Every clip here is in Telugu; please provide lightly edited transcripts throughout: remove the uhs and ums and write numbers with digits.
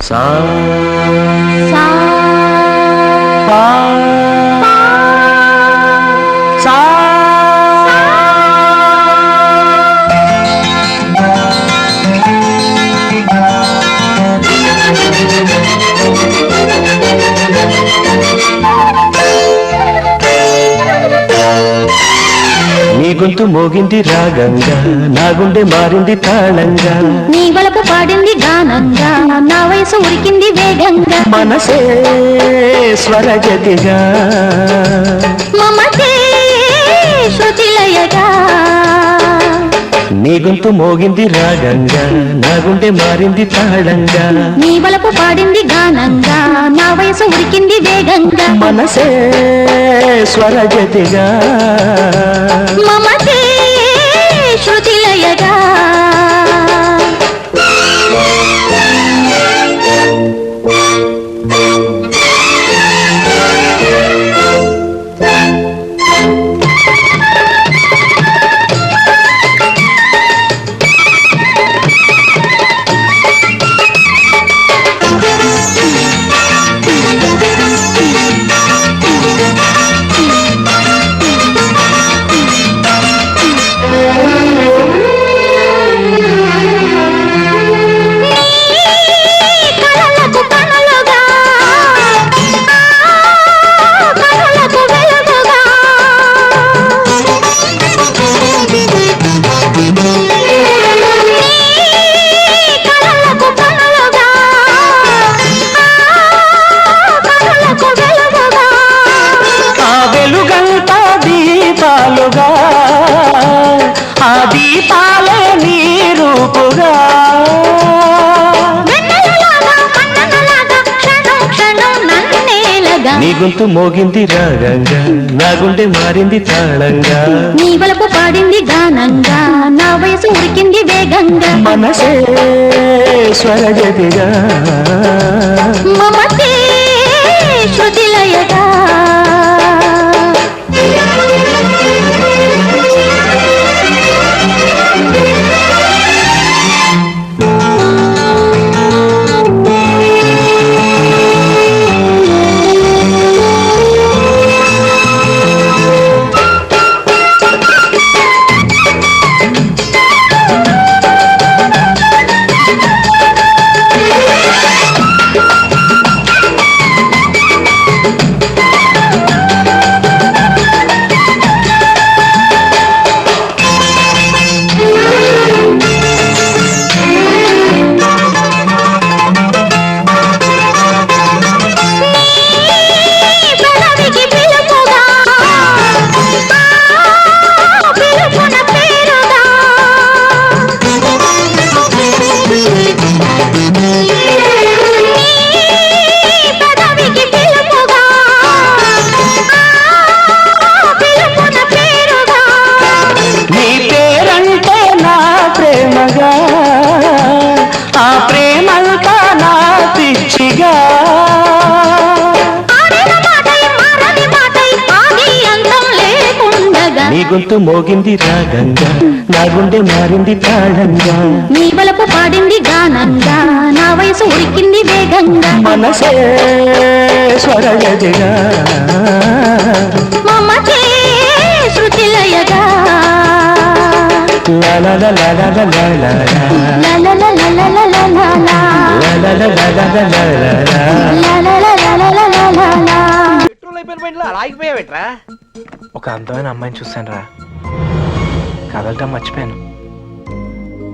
సా సా పా సా నీ గొంతు మోగింది రాగంగా, నా గుండె మారింది తాళంగా, నీ వలపు పాడింది గానంగా, నా వయసు ఉరికింది వేగంగా, మనసే స్వరజతిగా, మమతే శృతిలయగా. నీ గొంతు మోగింది రాగంగా, నా గుండె మారింది తాళంగా, నీ వలపు పాడింది గానంగా, నా వయసు ఉరికింది వేగంగా, మనసే స్వరజతిగా, మమతే శృతిలయగా. ఆ దీపాలే నీ రూపుగా, నీ గొంతు మోగింది రాగంగా, నా గుండె మారింది తాళంగా, నీ వలపు పాడింది గానంగా, నా వయసు ఉరికింది వేగంగా, మనసే స్వరజతిగా, మమతే శృతిలయగా. ఆ ప్రేమంతా నా పిచ్చిగా, నీ గొంతు మోగింది రాగంగా, నా గుండె మారింది తాళంగా, నీ వలపు పాడింది గానంగా, నా వయసు ఉరికింది వేగంగా, మనసే స్వరజతిగా, మమతే శృతిలయగా. లా లా లా లా లా లా లా లా. ఒక అందమైన అమ్మాయిని చూశాను రా, కదలటం మర్చిపోయాను.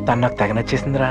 తను నాకు తెగ నచ్చేసిందిరా.